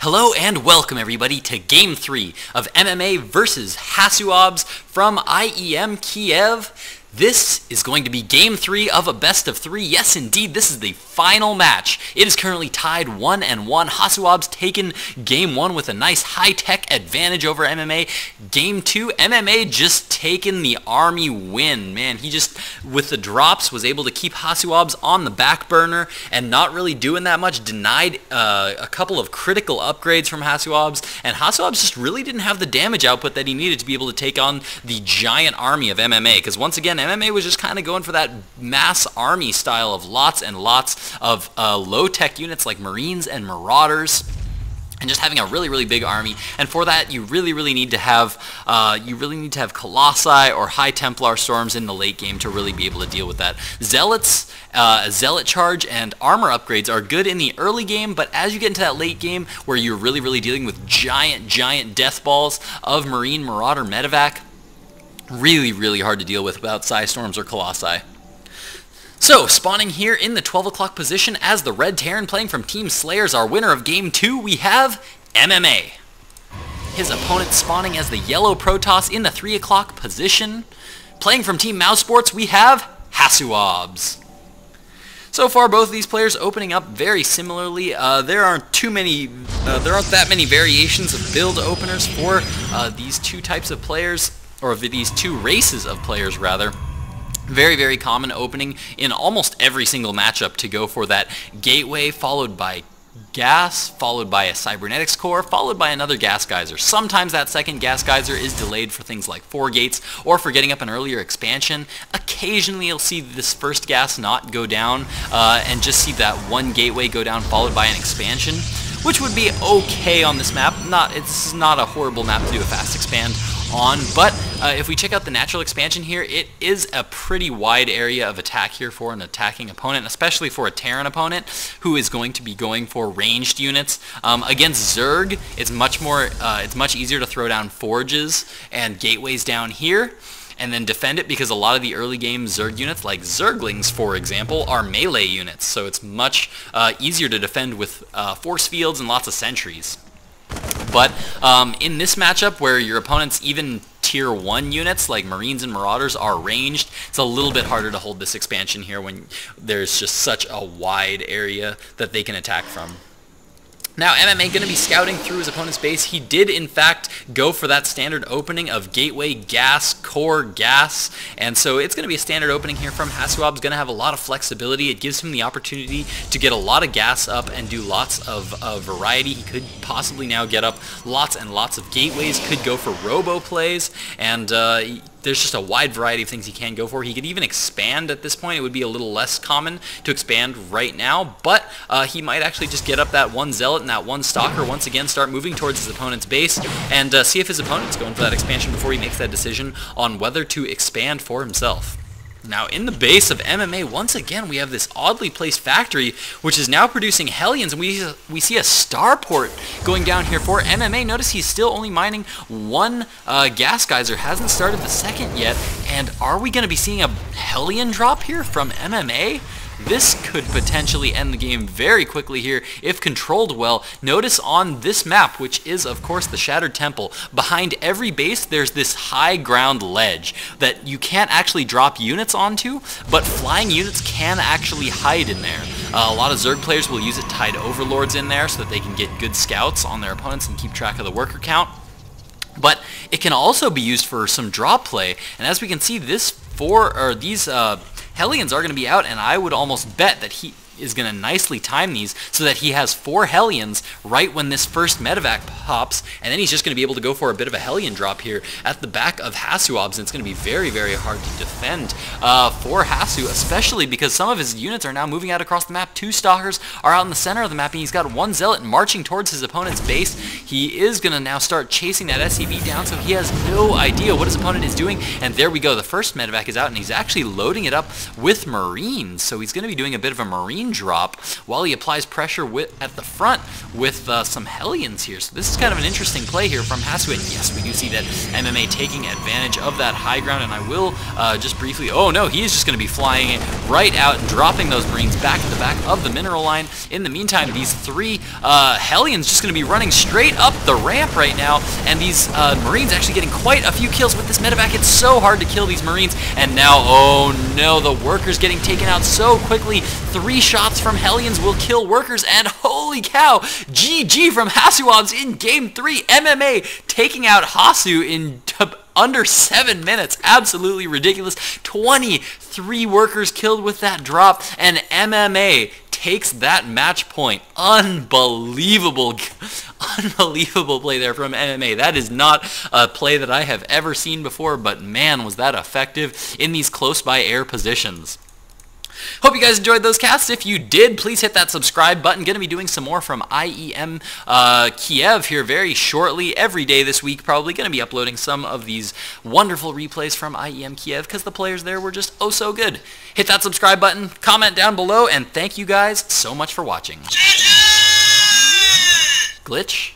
Hello and welcome everybody to Game 3 of MMA versus Hasuobs from IEM Kiev. This is going to be Game 3 of a best of 3. Yes, indeed, this is the final match. It is currently tied 1-1. Hasuobs taken Game 1 with a nice high-tech advantage over MMA. Game 2, MMA just taken the army win. Man, he just, with the drops, was able to keep Hasuobs on the back burner and not really doing that much. Denied a couple of critical upgrades from Hasuobs, and Hasuobs just really didn't have the damage output that he needed to be able to take on the giant army of MMA, because once again, MMA was just kind of going for that mass army style of lots and lots of low-tech units like Marines and Marauders, and just having a really big army. And for that, you really need to have Colossi or High Templar Storms in the late game to really be able to deal with that. Zealots, Zealot Charge, and armor upgrades are good in the early game, but as you get into that late game where you're really dealing with giant death balls of Marine, Marauder, Medevac, really hard to deal with without Storms or Colossi. So, spawning here in the 12 o'clock position as the Red Terran playing from Team Slayers, our winner of Game 2, we have MMA. His opponent spawning as the Yellow Protoss in the 3 o'clock position. Playing from Team mousesports, we have Hasuobs. So far, both of these players opening up very similarly. There aren't that many variations of build openers for these two types of players, or these two races of players rather. Very common opening in almost every single matchup to go for that gateway followed by gas, followed by a cybernetics core, followed by another gas geyser. Sometimes that second gas geyser is delayed for things like 4 gates or for getting up an earlier expansion. Occasionally you'll see this first gas not go down and just see that one gateway go down followed by an expansion, which would be okay on this map. It's not a horrible map to do a fast expand on, but if we check out the natural expansion here, it is a pretty wide area of attack here for an attacking opponent, especially for a Terran opponent who is going to be going for ranged units. Against Zerg, it's much easier to throw down forges and gateways down here and then defend it, because a lot of the early game Zerg units, like Zerglings for example, are melee units, so it's much easier to defend with force fields and lots of sentries. But in this matchup, where your opponent's even tier 1 units like Marines and Marauders are ranged, it's a little bit harder to hold this expansion here when there's just such a wide area that they can attack from. Now, MMA going to be scouting through his opponent's base. He did, in fact, go for that standard opening of Gateway, Gas, Core, Gas, and so it's going to be a standard opening here from Hasuobs. Going to have a lot of flexibility. It gives him the opportunity to get a lot of gas up and do lots of variety. He could possibly now get up lots and lots of gateways, could go for robo plays, and there's just a wide variety of things he can go for. He could even expand at this point. It would be a little less common to expand right now, but he might actually just get up that one Zealot and that one Stalker, once again start moving towards his opponent's base, and see if his opponent's going for that expansion before he makes that decision on whether to expand for himself. Now, in the base of MMA, once again, we have this oddly placed factory, which is now producing Hellions, and we see a starport going down here for MMA. Notice he's still only mining one gas geyser, hasn't started the second yet, and are we going to be seeing a Hellion drop here from MMA? This could potentially end the game very quickly here if controlled well. Notice on this map, which is of course the Shattered Temple, behind every base there's this high ground ledge that you can't actually drop units onto, but flying units can actually hide in there. A lot of Zerg players will use it to hide overlords in there so that they can get good scouts on their opponents and keep track of the worker count. But it can also be used for some drop play, and as we can see, these Hellions are going to be out, and I would almost bet that he is going to nicely time these so that he has 4 Hellions right when this first medevac pops, and then he's just going to be able to go for a bit of a Hellion drop here at the back of Hasuobs, and it's going to be very hard to defend for Hasu, especially because some of his units are now moving out across the map. 2 Stalkers are out in the center of the map, and he's got 1 Zealot marching towards his opponent's base. He is going to now start chasing that SCV down, so he has no idea what his opponent is doing. And there we go. The first medevac is out, and he's actually loading it up with Marines. So he's going to be doing a bit of a Marine drop while he applies pressure at the front with some Hellions here. So this is kind of an interesting play here from HaSu. And yes, we do see that MMA taking advantage of that high ground. And I will just briefly... Oh no, he is just going to be flying right out and dropping those Marines back at the back of the mineral line. In the meantime, these three Hellions just going to be running straight up the ramp right now. And these Marines actually getting quite a few kills with this medevac. It's so hard to kill these Marines. And now, oh no, the workers getting taken out so quickly. 3 shots from Hellions will kill workers. And holy cow, GG from HaSuObs in Game 3. MMA taking out HaSu in under 7 minutes. Absolutely ridiculous. 23 workers killed with that drop, and MMA takes that match point. Unbelievable play there from MMA. That is not a play that I have ever seen before, but man, was that effective in these close by air positions. Hope you guys enjoyed those casts. If you did, please hit that subscribe button. Going to be doing some more from IEM Kiev here very shortly. Every day this week, probably going to be uploading some of these wonderful replays from IEM Kiev because the players there were just oh so good. Hit that subscribe button, comment down below, and thank you guys so much for watching. Glitch